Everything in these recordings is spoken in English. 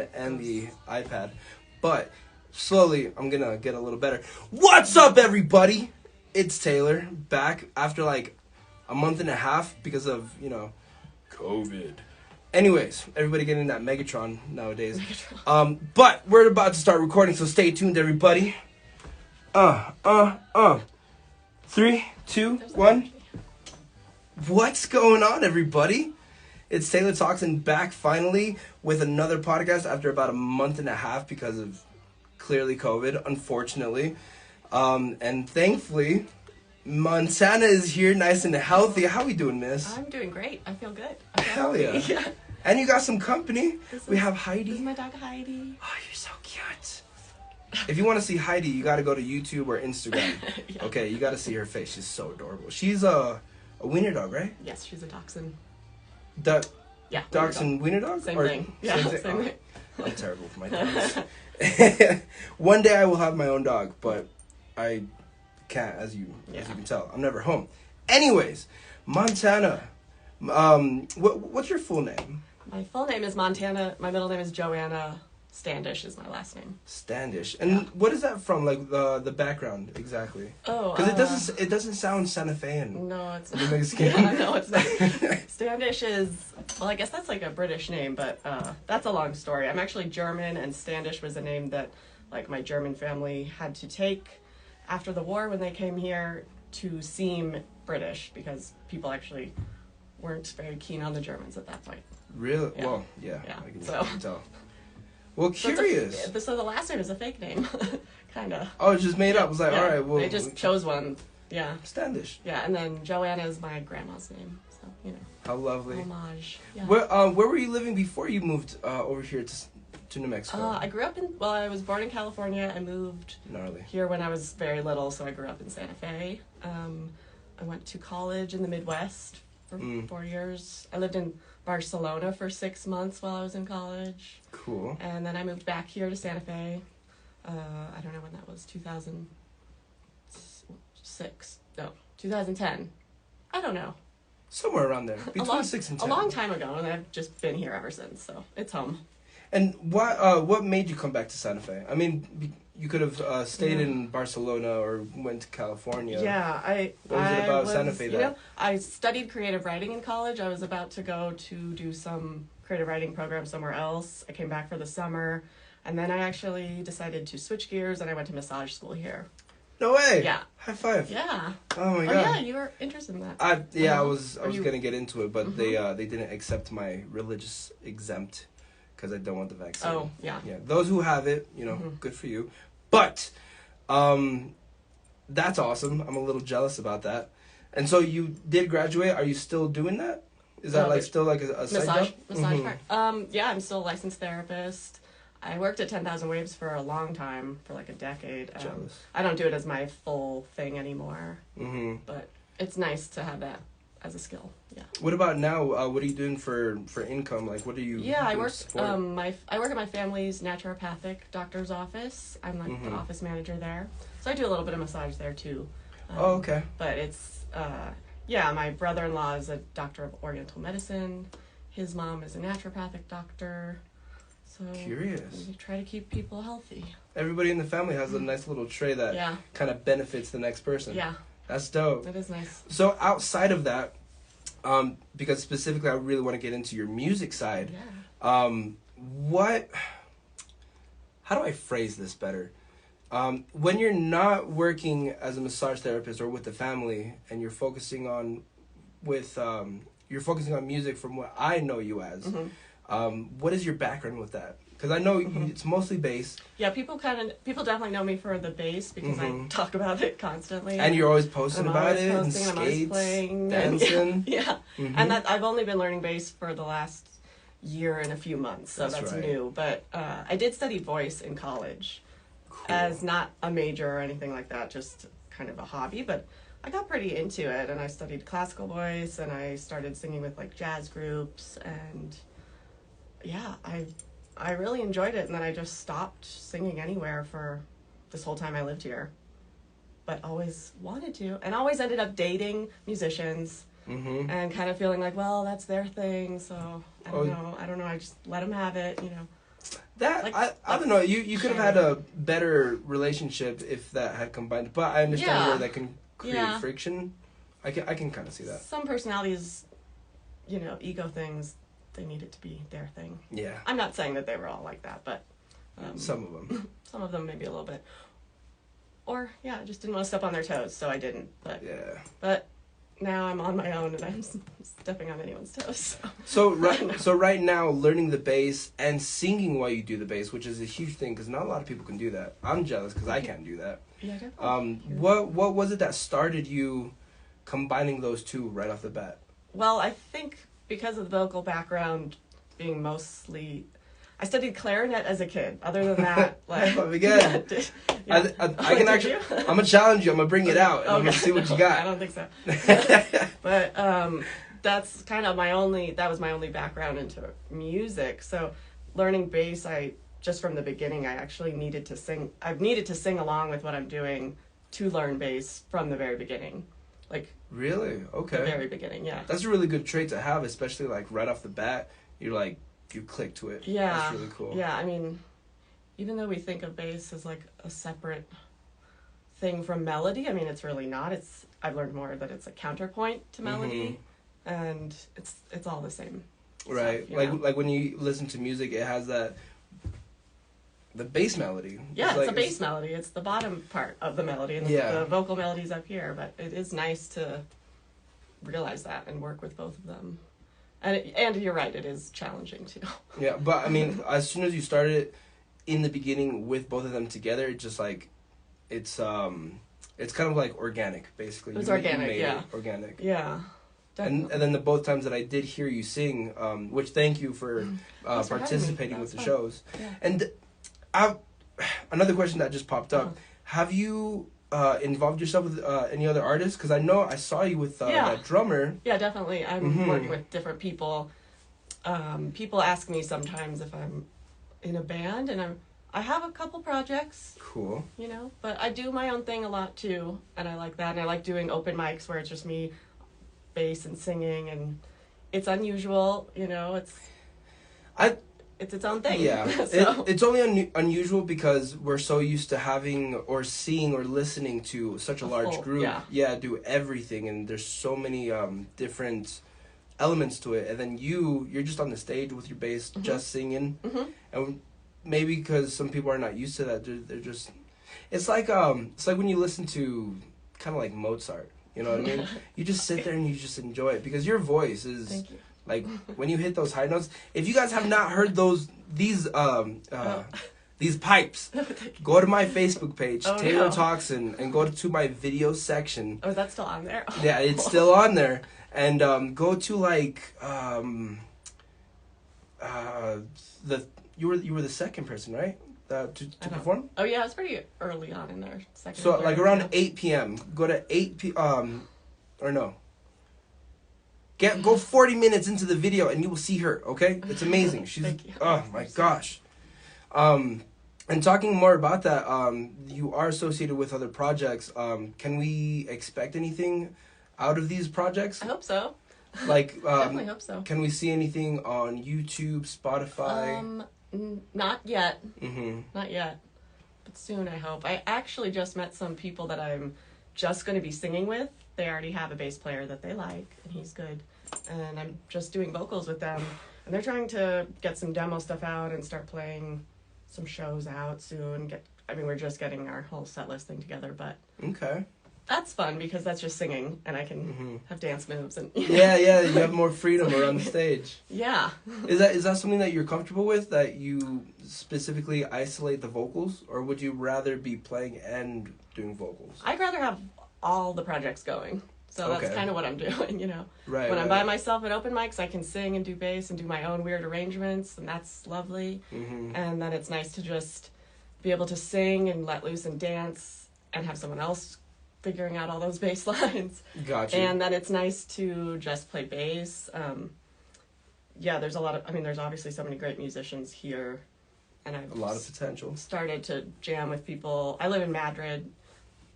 phone and the iPad. But slowly, I'm going to get a little better. What's up, everybody? It's Taylor, back after like a month and a half because of, COVID. Anyways, everybody getting that Megatron nowadays. But we're about to start recording, so stay tuned, everybody. 3, 2, 1. What's going on, everybody? It's Taylor Talks and back finally with another podcast after about a month and a half because of clearly COVID, unfortunately. And thankfully, Montana is here, nice and healthy. How we doing, miss? I'm doing great. I feel good. Hell yeah. And you got some company. We have Heidi. This is my dog, Heidi. Oh, you're so cute. If you want to see Heidi, you got to go to YouTube or Instagram. Yeah. Okay, you got to see her face. She's so adorable. She's a wiener dog, right? Yes, she's a dachshund. Yeah. Dachshund wiener dog? Same thing. Yeah, same thing. I'm terrible with my dogs. One day I will have my own dog, but I can't, as you can tell. I'm never home. Anyways, Montana. What's your full name? My full name is Montana. My middle name is Joanna. Standish is my last name. Standish. And what is that from? Like the background exactly? Oh, because it doesn't sound Santa Fean. No, it's not. Yeah, no, it's not. Standish is, well, I guess that's like a British name, but that's a long story. I'm actually German, and Standish was a name that like my German family had to take after the war when they came here to seem British because people actually weren't very keen on the Germans at that point. Really? Yeah. Well, yeah. I can tell. Well, So curious. So the last name is a fake name, kind of. Oh, it's just made up. I was like, all right, well. They just chose one. Yeah. Standish. Yeah, and then Joanna is my grandma's name, so, How lovely. Homage. Yeah. Where were you living before you moved over here to New Mexico? I grew up I was born in California. I moved here when I was very little, so I grew up in Santa Fe. I went to college in the Midwest for 4 years. I lived in Barcelona for 6 months while I was in college. Cool. And then I moved back here to Santa Fe. I don't know when that was, 2006. No, 2010. I don't know. Somewhere around there. Between 6 and 10. A long time ago, and I've just been here ever since, so it's home. And what made you come back to Santa Fe? I mean, you could have stayed in Barcelona or went to California. Yeah, What was it about Santa Fe that? I studied creative writing in college. I was about to go to do some creative writing program somewhere else. I came back for the summer, and then I actually decided to switch gears, and I went to massage school here. No way. Yeah. High five. Yeah. Oh my god. Oh yeah, you were interested in that. I was gonna get into it, but they didn't accept my religious exempt because I don't want the vaccine. Oh yeah. Yeah. Those who have it, good for you. But, that's awesome. I'm a little jealous about that. And so you did graduate. Are you still doing that? Is that still like a side job? Massage part. Yeah, I'm still a licensed therapist. I worked at 10,000 Waves for a long time, for like a decade. Jealous. I don't do it as my full thing anymore. But it's nice to have that as a skill. Yeah. What about now? What are you doing for income? Like, what are you? Yeah, I work. I work at my family's naturopathic doctor's office. I'm like the office manager there, so I do a little bit of massage there too. Oh, okay. But it's my brother-in-law is a doctor of Oriental medicine. His mom is a naturopathic doctor. So curious. We try to keep people healthy. Everybody in the family has a nice little tray that kind of benefits the next person. Yeah. That's dope. It is nice. So outside of that, because specifically I really want to get into your music side. Yeah. How do I phrase this better? When you're not working as a massage therapist or with the family and you're focusing on music from what I know you as, what is your background with that? Because I know it's mostly bass. Yeah, people definitely know me for the bass because I talk about it constantly. And you're always posting about it, and skates, I'm always playing, dancing. Yeah. And that I've only been learning bass for the last year and a few months, so that's right. New. But I did study voice in college, as not a major or anything like that, just kind of a hobby. But I got pretty into it, and I studied classical voice, and I started singing with like jazz groups, and yeah, I really enjoyed it, and then I just stopped singing anywhere for this whole time I lived here. But always wanted to, and always ended up dating musicians, and kind of feeling like, well, that's their thing, so I don't know, I just let them have it, That Like, I don't know. You could have had a better relationship if that had combined. But I understand where that can create friction. I can kind of see that. Some personalities, ego things, they need it to be their thing. Yeah. I'm not saying that they were all like that, but some of them. Some of them maybe a little bit. Or I just didn't want to step on their toes, so I didn't. But But now I'm on my own and I'm stepping on anyone's toes. So right now, learning the bass and singing while you do the bass, which is a huge thing because not a lot of people can do that. I'm jealous because I can't do that. Yeah, definitely. What was it that started you combining those two right off the bat? Well, I think because of the vocal background being mostly, I studied clarinet as a kid. Other than that, again, I can actually. I'm gonna challenge you. I'm gonna bring it out and I'm gonna see what you got. I don't think so. But that's kind of that was my only background into music. So learning bass, just from the beginning, I actually needed to sing. I've needed to sing along with what I'm doing to learn bass from the very beginning. Really? Okay. The very beginning, yeah. That's a really good trait to have, especially right off the bat. You click to it. Yeah. That's really cool. Yeah, I mean, even though we think of bass as a separate thing from melody, I mean, it's really not. I've learned more that it's a counterpoint to melody, and it's all the same. Right. Stuff, like when you listen to music, it has the bass melody. Yeah, it's a bass melody. It's the bottom part of the melody, and the vocal melody's up here. But it is nice to realize that and work with both of them. And you're right, it is challenging too. Yeah, but I mean, as soon as you started in the beginning with both of them together, it's just it's kind of like organic, basically. It's organic, yeah. Organic. Yeah. Definitely. And then the both times that I did hear you sing, which thank you for participating with the fun. Shows. Yeah. And another question that just popped up: have you involved yourself with any other artists? Because I know I saw you with that drummer. Yeah, definitely. I'm working with different people. People ask me sometimes if I'm in a band, and I have a couple projects. Cool. But I do my own thing a lot too, and I like that. And I like doing open mics where it's just me, bass and singing, and it's unusual. It's its own thing. Yeah. So. It's only unusual because we're so used to having or seeing or listening to such a large group. Do everything, and there's so many different elements to it. And then you're just on the stage with your bass, just singing. And maybe because some people are not used to that, they're just. It's like when you listen to kind of like Mozart. You know what I mean? You just sit there and you just enjoy it because your voice is. Thank you. When you hit those high notes, if you guys have not heard these pipes, go to my Facebook page, Taylor Talks, and go to my video section. Oh, is that still on there? Yeah, it's still on there. And go to you were the second person, right? To perform? Oh yeah, it's pretty early on in there. Second. So around 8 p.m. Go to 8 p.m. Or no. Go 40 minutes into the video and you will see her, okay? It's amazing. She's oh my gosh. And talking more about that, you are associated with other projects. Can we expect anything out of these projects? I hope so. Definitely hope so. Can we see anything on YouTube, Spotify? Not yet. Not yet. But soon, I hope. I actually just met some people that I'm just going to be singing with. They already have a bass player that they like, and he's good. And I'm just doing vocals with them. And they're trying to get some demo stuff out and start playing some shows out soon. We're just getting our whole set list thing together, but okay. That's fun because that's just singing, and I can have dance moves and. Yeah, you have more freedom around the stage. Yeah. Is that something that you're comfortable with? That you specifically isolate the vocals, or would you rather be playing and doing vocals? I'd rather have all the projects going. So that's kind of what I'm doing, Right. When I'm by myself at open mics, I can sing and do bass and do my own weird arrangements, and that's lovely. And then it's nice to just be able to sing and let loose and dance and have someone else figuring out all those bass lines. Gotcha. And then it's nice to just play bass. There's there's obviously so many great musicians here, and I've a lot of potential. Started to jam with people. I live in Madrid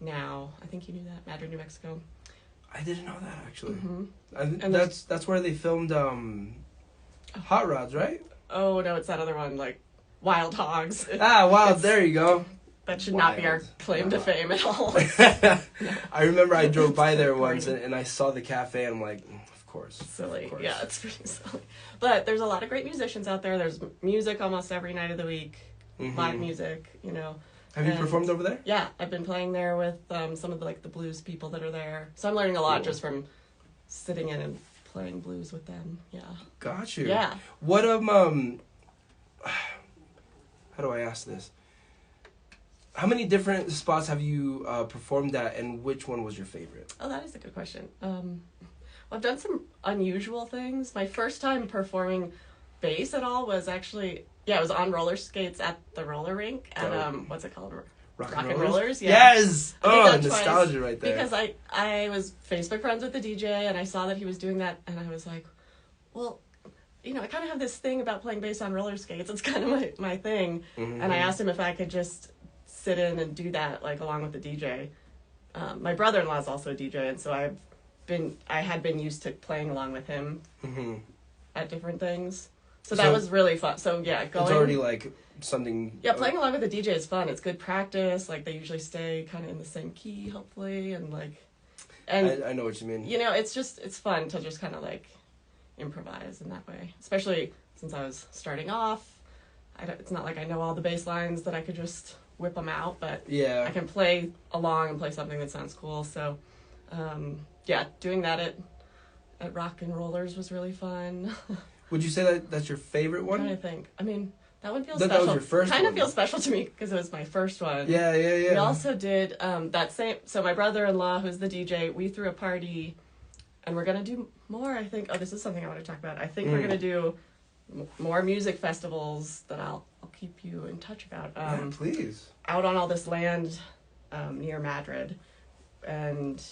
now. I think you knew that, Madrid, New Mexico. I didn't know that actually. And that's where they filmed Hot Rods, right? Oh no, it's that other one. Wild Hogs. Wild. There you go. That should not be our claim to fame at all. I remember I drove by there once and I saw the cafe and I'm like, of course. Silly. Of course. Yeah, it's pretty silly. But there's a lot of great musicians out there. There's music almost every night of the week. Live music, Have you performed over there? Yeah, I've been playing there with some of the blues people that are there. So I'm learning a lot just from sitting in and playing blues with them. Yeah. Got you. Yeah. What how do I ask this? How many different spots have you performed at, and which one was your favorite? Oh, that is a good question. Well, I've done some unusual things. My first time performing bass at all was actually, it was on roller skates at the roller rink at, what's it called? Rock and Rollers? Yeah. Yes! Oh, nostalgia right there. Because I was Facebook friends with the DJ, and I saw that he was doing that, and I was like, well, I kind of have this thing about playing bass on roller skates. It's kind of my thing. And I asked him if I could just sit in and do that, along with the DJ. My brother-in-law is also a DJ, and so I had been used to playing along with him at different things. So that was really fun. So yeah, it's already something. Yeah, playing along with the DJ is fun. It's good practice. They usually stay kind of in the same key, hopefully, and I know what you mean. It's fun to just kind of improvise in that way. Especially since I was starting off. It's not like I know all the bass lines that I could just whip them out, but I can play along and play something that sounds cool. So, doing that at Rock and Rollers was really fun. Would you say that's your favorite one? I'm trying to think. I mean, that one feels special. That was your first one. Kind of feels special to me because it was my first one. Yeah. We also did so my brother-in-law, who's the DJ, we threw a party, and we're going to do more, I think. Oh, this is something I want to talk about. I think we're going to do more music festivals that I'll keep you in touch about. Please. Out on all this land near Madrid. And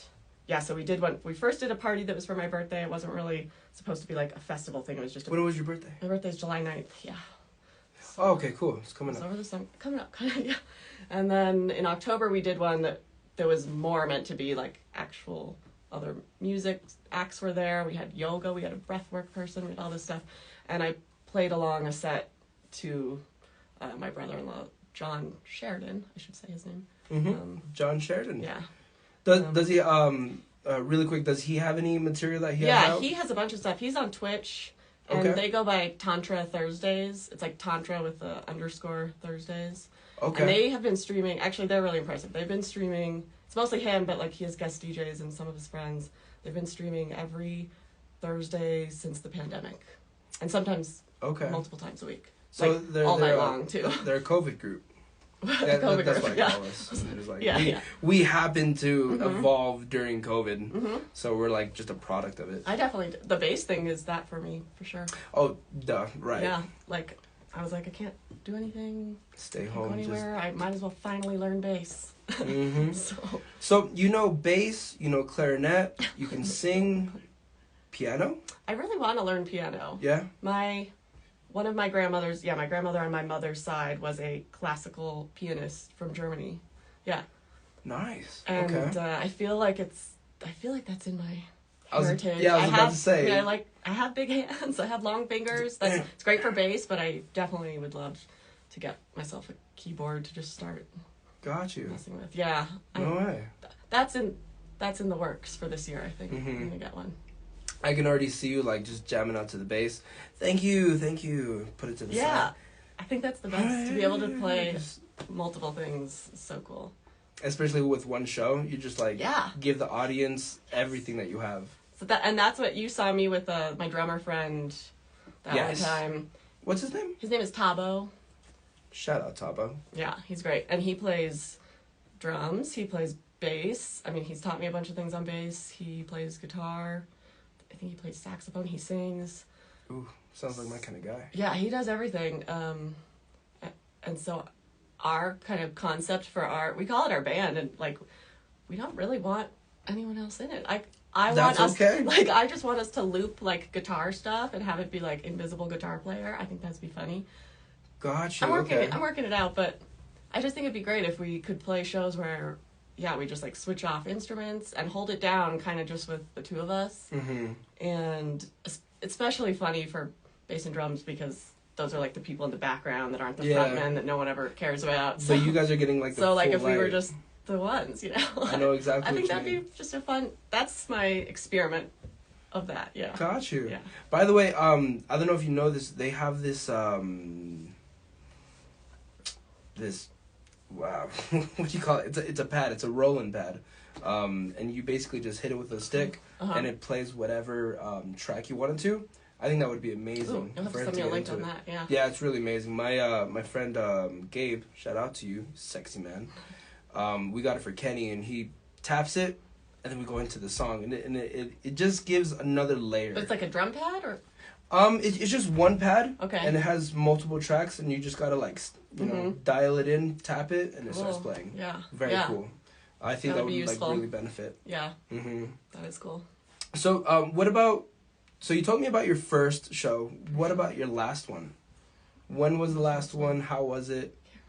so we did one. We first did a party that was for my birthday. It wasn't really supposed to be a festival thing. It was just when was your birthday? My birthday's July 9th. Yeah. Oh, okay, cool. It's coming up. Over the summer. Coming up, kind of, yeah. And then in October we did one that was more meant to be actual other music acts were there. We had yoga. We had a breathwork person. We had all this stuff. And I played along a set to my brother-in-law, John Sheridan, I should say his name. John Sheridan. Yeah. Does he, really quick, does he have any material that he has out? He has a bunch of stuff. He's on Twitch, and they go by Tantra Thursdays. It's Tantra with the _ Thursdays. Okay. And they have been streaming. Actually, they're really impressive. They've been streaming. It's mostly him, but he has guest DJs and some of his friends. They've been streaming every Thursday since the pandemic, and sometimes multiple times a week. So they're all night long too. They're a COVID group. That's what I call us. We happen to evolve during COVID, so we're just a product of it. I definitely the bass thing is that for me for sure. Oh, duh, right. Yeah, I was I can't do anything. Stay home. Go anywhere. I might as well finally learn bass. So bass, clarinet. You can sing, piano. I really want to learn piano. Yeah. One of my grandmothers, my grandmother on my mother's side was a classical pianist from Germany. Yeah. Nice. And I feel like that's in my heritage. I was about to say. Yeah, I have big hands. I have long fingers. It's great for bass, but I definitely would love to get myself a keyboard to just start. Got you. Messing with. Yeah. No way. That's in the works for this year. I think I'm gonna get one. I can already see you just jamming out to the bass. Thank you. Put it to the side. Yeah, I think that's the best to be able to play multiple things. Is so cool. Especially with one show, you just give the audience everything that you have. So that's what you saw me with my drummer friend that one time. What's his name? His name is Tabo. Shout out Tabo. Yeah, he's great, and he plays drums. He plays bass. I mean, he's taught me a bunch of things on bass. He plays guitar. I think he plays saxophone. He sings. Ooh, sounds like my kind of guy. Yeah, he does everything. And so our kind of concept for we call it our band, and we don't really want anyone else in it. I That's want us okay. I just want us to loop guitar stuff and have it be invisible guitar player. I think that'd be funny. Gotcha. I'm working it out, but I just think it'd be great if we could play shows where we just switch off instruments and hold it down kind of just with the two of us. And it's especially funny for bass and drums because those are like the people in the background that aren't the front men that no one ever cares about. So you guys are getting like the so like full if we were just the ones, I know exactly. I think that'd be just a fun. That's my experiment of that. Yeah. Got you. Yeah. By the way, I don't know if you know this. They have this this wow, what do you call it? It's a pad. It's a rolling pad. And you basically just hit it with a stick, and it plays whatever track you want it to. I think that would be amazing. Ooh, you'll have to send me a link on that. Yeah. Yeah, it's really amazing. My friend Gabe, shout out to you, sexy man. We got it for Kenny, and he taps it, and then we go into the song, and it just gives another layer. But it's like a drum pad, or? It's just one pad. Okay. And it has multiple tracks, and you just gotta like you know dial it in, tap it, and it starts playing. Yeah. Very cool. I think that would like really benefit. Yeah. That is cool. So what about? So you told me about your first show. What about your last one? When was the last one? How was it? I can't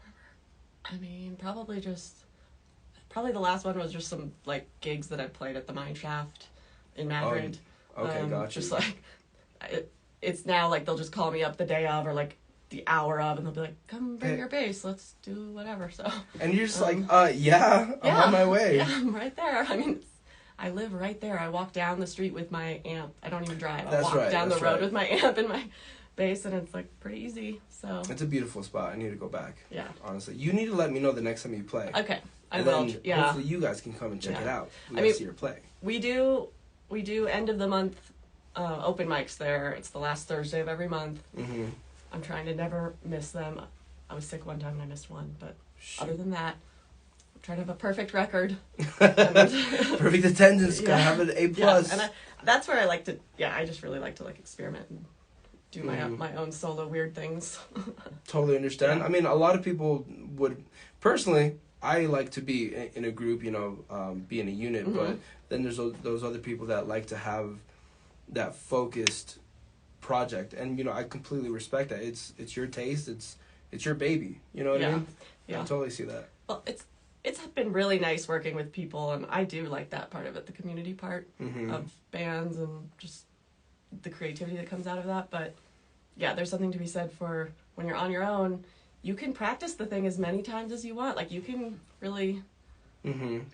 remember. I mean, probably the last one was just some like gigs that I played at the Mine Shaft in Madrid. Okay, gotcha. Just like it's now like they'll just call me up the day of or like the hour of, and they'll be like, "Come bring your bass, let's do whatever." So. And you're just like, yeah, I'm on my way. Yeah, I'm right there. I mean, I live right there. I walk down the street with my amp. I don't even drive. I walk down the road with my amp and my bass, and it's like pretty easy. So. It's a beautiful spot. I need to go back. Yeah. Honestly, you need to let me know the next time you play. Okay, I and will. Then yeah. Hopefully, you guys can come and check it out. We mean, see your play. We do end of the month open mics there. It's the last Thursday of every month. I'm trying to never miss them. I was sick one time and I missed one, but other than that, I'm trying to have a perfect record. Perfect attendance. Gotta have an A+. Yeah, and that's where I like to. Yeah, I just really like to like experiment and do my own solo weird things. Totally understand. I mean, a lot of people would. Personally, I like to be in a group. You know, be in a unit. But then there's those other people that like to have that focused project, and you know, I completely respect that. It's your taste, it's your baby, you know what I mean? I totally see that. Well, it's been really nice working with people, and I do like that part of it, the community part of bands and just the creativity that comes out of that. But yeah, there's something to be said for when you're on your own, you can practice the thing as many times as you want. Like you can really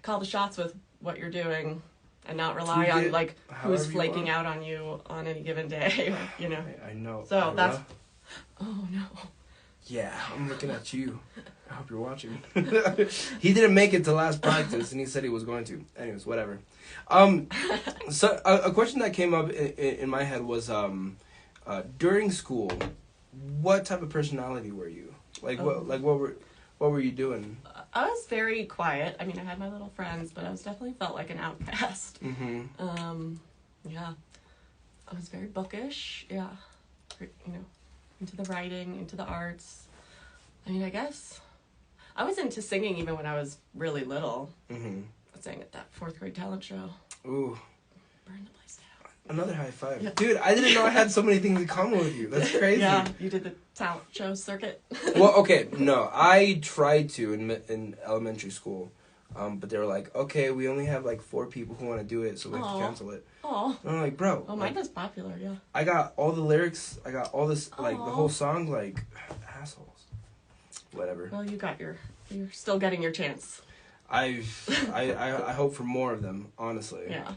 call the shots with what you're doing and not rely on like who's flaking out on you on any given day, or, you know. I know. So that's. Oh no. Yeah, I'm looking at you. I hope you're watching. He didn't make it to last practice, and he said he was going to. Anyways, whatever. So a question that came up in my head was, during school, what type of personality were you? Like what were you doing? I was very quiet. I mean, I had my little friends, but I was definitely felt like an outcast. Yeah. I was very bookish. Yeah. You know, into the writing, into the arts. I mean, I guess I was into singing even when I was really little. I sang at that 4th grade talent show. Ooh. Burn the place down. Another high five. Yeah. Dude, I didn't know I had so many things in common with you. That's crazy. Yeah, you did the talent show circuit. Well, okay, no, I tried to in elementary school, but they were like, okay, we only have like 4 people who want to do it, so we have to cancel it. Oh. And I'm like, bro. Oh, mine was popular, yeah. I got all the lyrics, I got all this, like the whole song, like, assholes. Whatever. Well, you're still getting your chance. I hope for more of them, honestly. Yeah.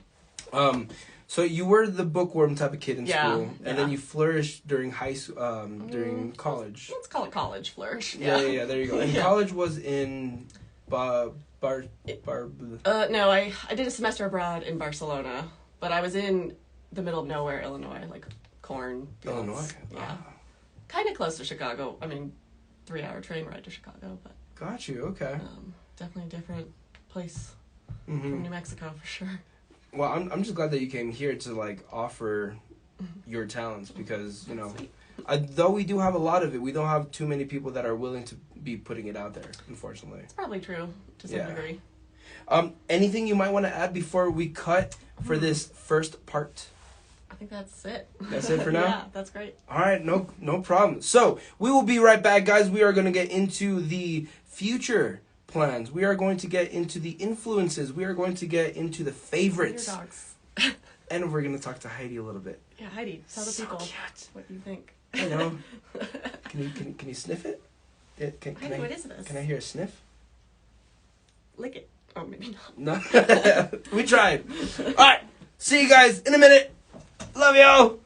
So you were the bookworm type of kid in school, and then you flourished during high school, during college. Let's call it college flourish. Yeah, there you go. And college was in No, I did a semester abroad in Barcelona, but I was in the middle of nowhere, Illinois, like corn fields. Illinois? Yeah. Kind of close to Chicago. I mean, 3-hour train ride to Chicago, but... Got you, okay. Definitely a different place from New Mexico, for sure. Well, I'm just glad that you came here to, like, offer your talents, because, you know, though we do have a lot of it, we don't have too many people that are willing to be putting it out there, unfortunately. It's probably true, to some degree. Anything you might want to add before we cut for this first part? I think that's it. That's it for now? Yeah, that's great. All right, no problem. So, we will be right back, guys. We are going to get into the future plans. We are going to get into the influences. We are going to get into the favorites. Your dogs. And we're going to talk to Heidi a little bit. Yeah, Heidi, tell the people cute. what you think. I know. Can you sniff it? What is this? Can I hear a sniff? Lick it. Oh, maybe not. No. We tried. All right. See you guys in a minute. Love y'all.